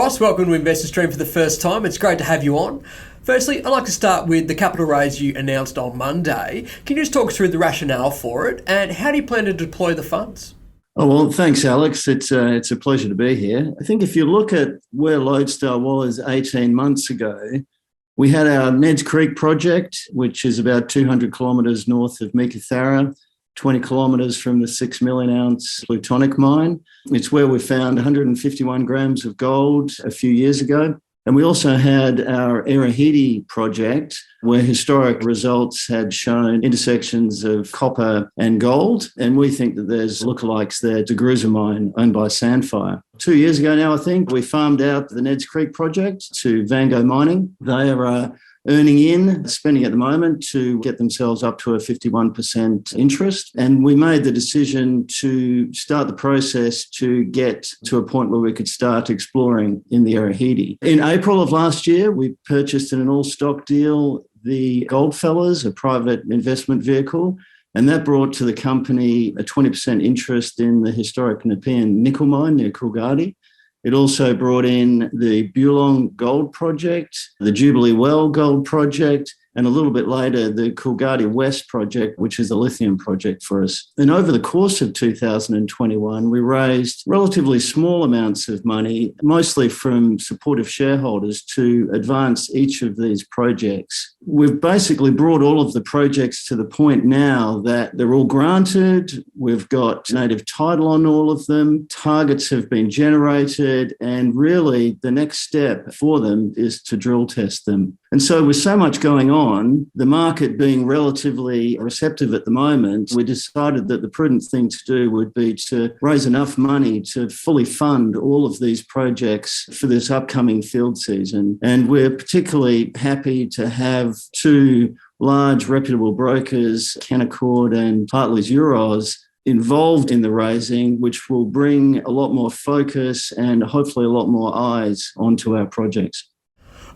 Ross, welcome to InvestorStream for the first time. It's great to have you on. Firstly, I'd like to start with the capital raise you announced on Monday. Can you just talk through the rationale for it and how do you plan to deploy the funds? Oh, well, thanks, Alex. It's a pleasure to be here. I think if you look at where Lodestar was 18 months ago, we had our Neds Creek project, which is about 200 kilometres north of Meekatharra, 20 kilometres from the 6 million ounce plutonic mine. It's where we found 151 grams of gold a few years ago. And we also had our Erahidi project, where historic results had shown intersections of copper and gold. And we think that there's lookalikes there to Gruza mine owned by Sandfire. 2 years ago now, I think, we farmed out the Neds Creek project to Vango Mining. They are spending at the moment to get themselves up to a 51% interest. And we made the decision to start the process to get to a point where we could start exploring in the Erahidi. In April of last year, we purchased in an all-stock deal the Goldfellas, a private investment vehicle, and that brought to the company a 20% interest in the historic Nepean nickel mine near Coolgardie. It also brought in the Bulong Gold Project, the Jubilee Well Gold Project, and a little bit later, the Coolgardie West Project, which is a lithium project for us. And over the course of 2021, we raised relatively small amounts of money, mostly from supportive shareholders, to advance each of these projects. We've basically brought all of the projects to the point now that they're all granted. We've got native title on all of them. Targets have been generated. And really, the next step for them is to drill test them. And so with so much going on, the market being relatively receptive at the moment, we decided that the prudent thing to do would be to raise enough money to fully fund all of these projects for this upcoming field season. And we're particularly happy to have two large reputable brokers, Canaccord and Hartley's Euros, involved in the raising, which will bring a lot more focus and hopefully a lot more eyes onto our projects.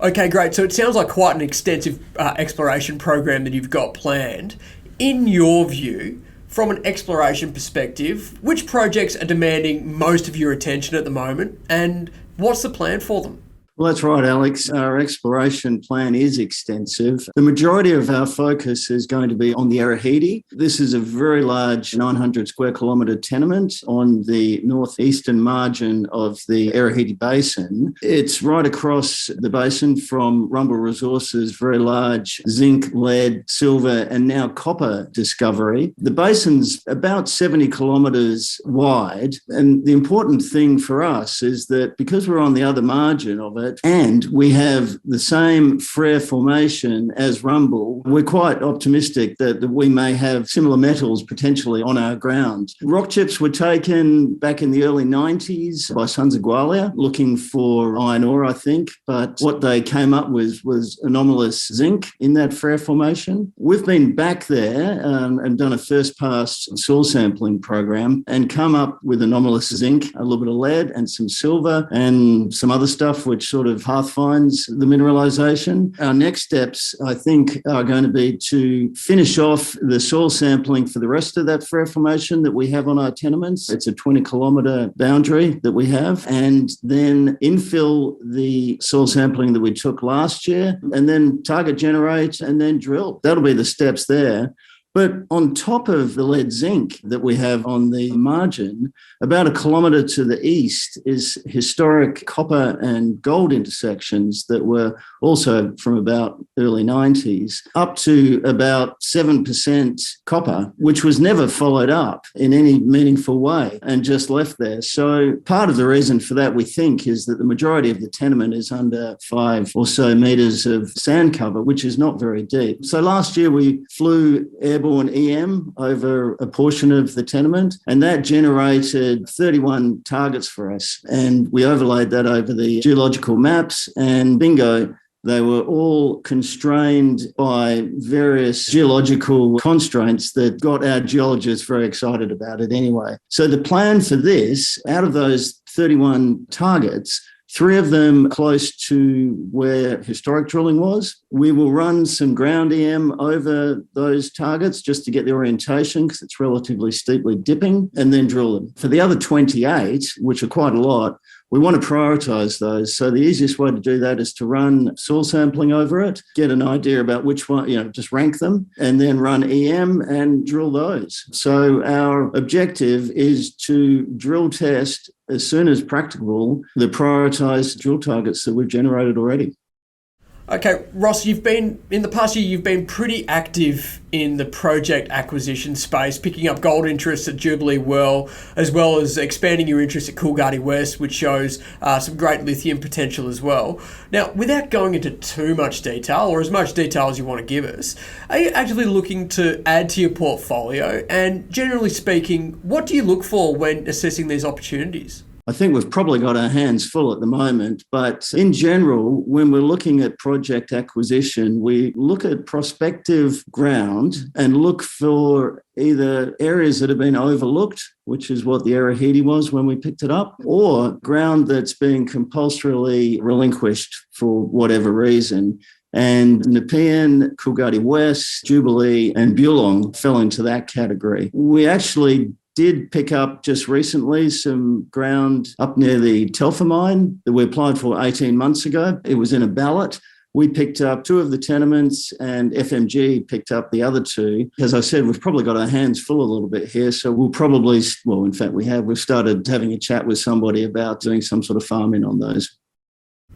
Okay, great. So it sounds like quite an extensive exploration program that you've got planned. In your view, from an exploration perspective, which projects are demanding most of your attention at the moment and what's the plan for them? Well, that's right, Alex. Our exploration plan is extensive. The majority of our focus is going to be on the Erahidi. This is a very large 900 square kilometre tenement on the northeastern margin of the Erahidi Basin. It's right across the basin from Rumble Resources' very large zinc, lead, silver and now copper discovery. The basin's about 70 kilometres wide. And the important thing for us is that because we're on the other margin of it, and we have the same Frere formation as Rumble, we're quite optimistic that we may have similar metals potentially on our ground. Rock chips were taken back in the early 90s by Sons of Gwalia, looking for iron ore, I think, but what they came up with was anomalous zinc in that Frere formation. We've been back there and done a first pass soil sampling program and come up with anomalous zinc, a little bit of lead and some silver and some other stuff which sort of half finds the mineralisation. Our next steps, I think, are going to be to finish off the soil sampling for the rest of that Frere formation that we have on our tenements. It's a 20-kilometre boundary that we have, and then infill the soil sampling that we took last year, and then target generate and then drill. That'll be the steps there. But on top of the lead zinc that we have on the margin, about a kilometre to the east is historic copper and gold intersections that were also from about early 90s, up to about 7% copper, which was never followed up in any meaningful way and just left there. So part of the reason for that, we think, is that the majority of the tenement is under 5 or so metres of sand cover, which is not very deep. So last year we flew airborne EM over a portion of the tenement, and that generated 31 targets for us. And we overlaid that over the geological maps, and bingo, they were all constrained by various geological constraints that got our geologists very excited about it anyway. So the plan for this, out of those 31 targets, 3 of them close to where historic drilling was. We will run some ground EM over those targets just to get the orientation because it's relatively steeply dipping, and then drill them. For the other 28, which are quite a lot, We want to prioritise those. So the easiest way to do that is to run soil sampling over it, get an idea about which one, just rank them, and then run EM and drill those. So our objective is to drill test as soon as practicable the prioritised drill targets that we've generated already. Okay, Ross, in the past year, you've been pretty active in the project acquisition space, picking up gold interests at Jubilee as well as expanding your interest at Coolgardie West, which shows some great lithium potential as well. Now, without going into too much detail, or as much detail as you want to give us, are you actively looking to add to your portfolio? And generally speaking, what do you look for when assessing these opportunities? I think we've probably got our hands full at the moment, but in general, when we're looking at project acquisition, we look at prospective ground and look for either areas that have been overlooked, which is what the Arahidi was when we picked it up, or ground that's being compulsorily relinquished for whatever reason. And Nepean, Coolgardie West, Jubilee and Bulong fell into that category. We actually did pick up just recently some ground up near the Telfer mine that we applied for 18 months ago. It was in a ballot. We picked up 2 of the tenements and FMG picked up the other 2. As I said, we've probably got our hands full a little bit here. So we'll probably, in fact, we've started having a chat with somebody about doing some sort of farming on those.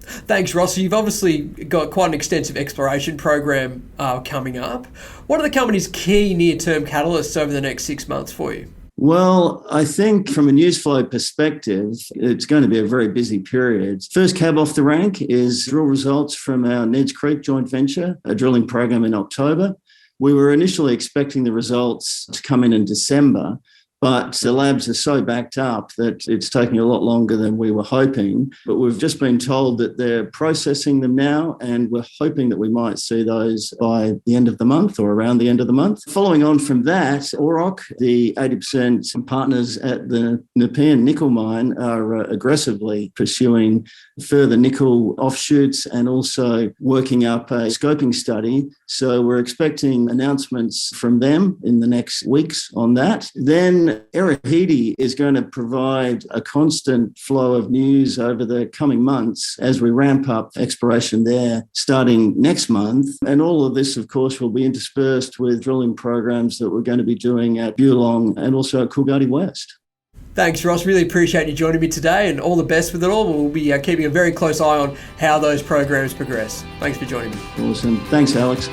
Thanks, Ross. You've obviously got quite an extensive exploration program coming up. What are the company's key near-term catalysts over the next 6 months for you? Well, I think from a news flow perspective, it's going to be a very busy period. First cab off the rank is drill results from our Neds Creek joint venture, a drilling program in October. We were initially expecting the results to come in December, but the labs are so backed up that it's taking a lot longer than we were hoping. But we've just been told that they're processing them now, and we're hoping that we might see those by the end of the month or around the end of the month. Following on from that, Auroch, the 80% partners at the Nepean nickel mine, are aggressively pursuing further nickel offshoots and also working up a scoping study. So we're expecting announcements from them in the next weeks on that. Then Arahidi is going to provide a constant flow of news over the coming months as we ramp up exploration there starting next month. And all of this, of course, will be interspersed with drilling programs that we're going to be doing at Bulong and also at Coolgardie West. Thanks, Ross. Really appreciate you joining me today, and all the best with it all. We'll be keeping a very close eye on how those programs progress. Thanks for joining me. Awesome. Thanks, Alex.